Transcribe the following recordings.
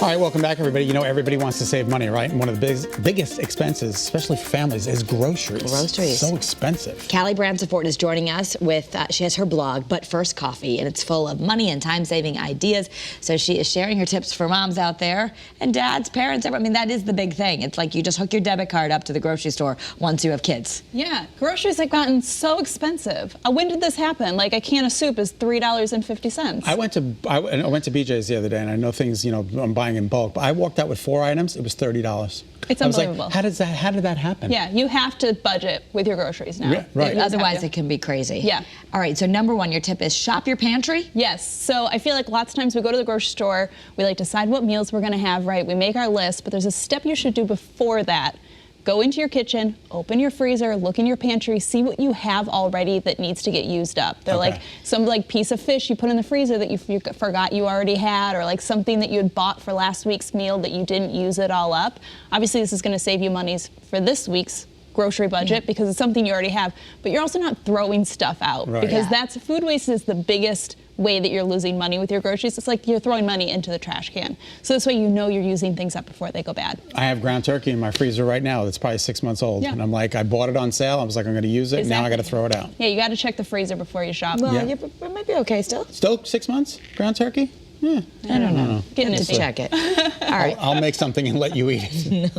All right, welcome back, everybody. You know, everybody wants to save money, right? And one of the biggest expenses, especially for families, is groceries. Groceries. So expensive. Kallie Branciforte is joining us with, she has her blog, But First Coffee, and it's full of money and time-saving ideas. So she is sharing her tips for moms out there and dads, parents. I mean, that is the big thing. It's like you just hook your debit card up to the grocery store once you have kids. Yeah, groceries have gotten so expensive. When did this happen? Like a can of soup is $3.50. I went to BJ's the other day, and I know things, you know, I'm buying in bulk, but I walked out with 4 items. It was $30. It's I was unbelievable. like, how did that happen? Yeah, you have to budget with your groceries now. Yeah, right. Otherwise, it can be crazy. Yeah. All right, so number one, your tip is shop your pantry? Yes, so I feel like lots of times we go to the grocery store, we like decide what meals we're gonna have, right? We make our list, but there's a step you should do before that. Go into your kitchen, open your freezer, look in your pantry, see what you have already that needs to get used up. They're like some piece of fish you put in the freezer that you forgot you already had, or like something that you had bought for last week's meal that you didn't use it all up. Obviously, this is going to save you monies for this week's grocery budget because it's something you already have, but you're also not throwing stuff out because that's food waste is the biggest way that you're losing money with your groceries. It's like you're throwing money into the trash can. So this way you know you're using things up before they go bad. I have ground turkey in my freezer right now that's probably 6 months old. And I'm like, I bought it on sale. I was like, I'm going to use it. Now I got to throw it out. Yeah, you got to check the freezer before you shop. Well, it might be okay still. Still 6 months? Ground turkey? Yeah. I don't know. Just check it. All right. I'll make something and let you eat it.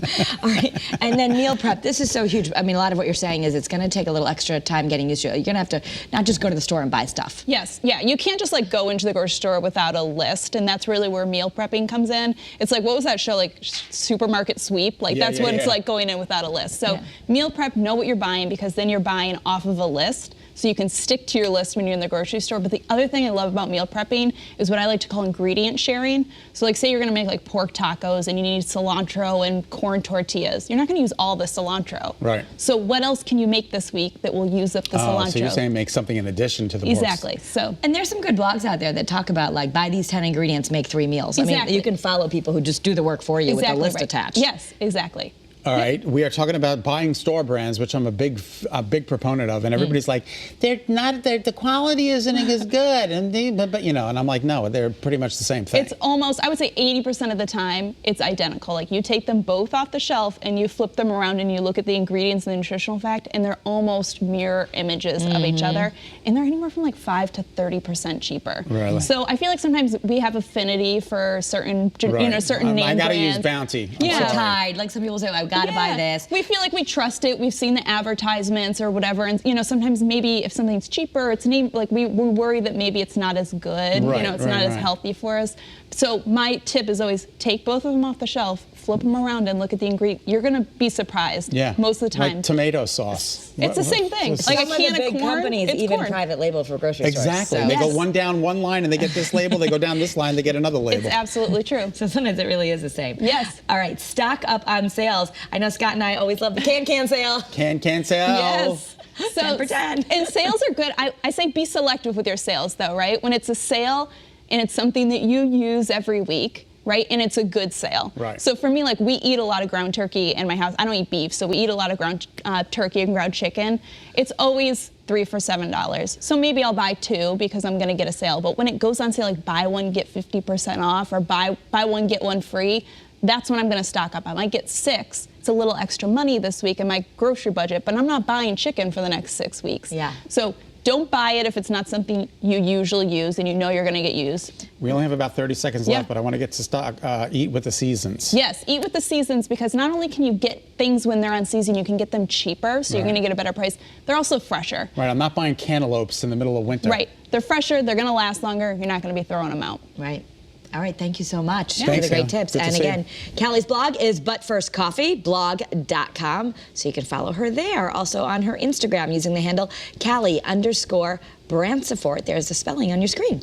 All right. And then meal prep. This is so huge. I mean, a lot of what you're saying is it's going to take a little extra time getting used to it. You're going to have to not just go to the store and buy stuff. Yes. Yeah. You can't just like go into the grocery store without a list, and that's really where meal prepping comes in. It's like, what was that show, like Supermarket Sweep? Like that's what it's like going in without a list. So meal prep, know what you're buying, because then you're buying off of a list. So you can stick to your list when you're in the grocery store. But the other thing I love about meal prepping is what I like to call ingredient sharing. So like say you're gonna make like pork tacos and you need cilantro and corn tortillas. You're not gonna use all the cilantro. Right. So what else can you make this week that will use up the cilantro? So you're saying make something in addition to the Exactly. So. And there's some good blogs out there that talk about like buy these 10 ingredients, make 3 meals. I mean, you can follow people who just do the work for you with a list attached. Yes, exactly. All right, we are talking about buying store brands, which I'm a big proponent of, and everybody's like, the quality isn't as good, and but you know, and I'm like, no, they're pretty much the same thing. It's almost, I would say 80% of the time, it's identical. Like you take them both off the shelf and you flip them around and you look at the ingredients and the nutritional fact, and they're almost mirror images of each other, and they're anywhere from like 5 to 30% cheaper. Really? So I feel like sometimes we have affinity for certain, you know, certain name I gotta brands. use Bounty. Yeah, Tide. Like some people say, I've got to buy this. We feel like we trust it. We've seen the advertisements or whatever, and you know, sometimes maybe if something's cheaper, it's named like we worry that maybe it's not as good. You know, it's not as healthy for us. So my tip is always take both of them off the shelf, flip them around, and look at the ingredient. You're gonna be surprised. Yeah. Most of the time. Like tomato sauce. It's the same thing. Like a can of big corn, companies even private label for grocery stores. Exactly. So. They go one down one line and they get this label. They go down this line, they get another label. It's absolutely true. So sometimes it really is the same. Yes. All right. Stock up on sales. I know Scott and I always love the can sale. Can sale. Yes. So 10 for 10. And sales are good. I say be selective with your sales though, right? When it's a sale and it's something that you use every week, right? And it's a good sale. Right. So for me, like we eat a lot of ground turkey in my house. I don't eat beef, so we eat a lot of ground turkey and ground chicken. It's always 3 for $7. So maybe I'll buy 2 because I'm gonna get a sale. But when it goes on sale, like buy one, get 50% off, or buy one, get one free, that's when I'm gonna stock up. I might get 6. It's a little extra money this week in my grocery budget, but I'm not buying chicken for the next 6 weeks. Yeah. So don't buy it if it's not something you usually use and you know you're gonna get used. We only have about 30 seconds left, but I want to get to stock, eat with the seasons. Yes, eat with the seasons, because not only can you get things when they're on season, you can get them cheaper, so you're gonna get a better price. They're also fresher. Right, I'm not buying cantaloupes in the middle of winter. Right, they're fresher, they're gonna last longer, you're not gonna be throwing them out. Right. All right, thank you so much for Thanks, the great tips. Good and again, Kallie's blog is butfirstcoffeeblog.com, so you can follow her there. Also on her Instagram using the handle Kallie_Branciforte. There's the spelling on your screen.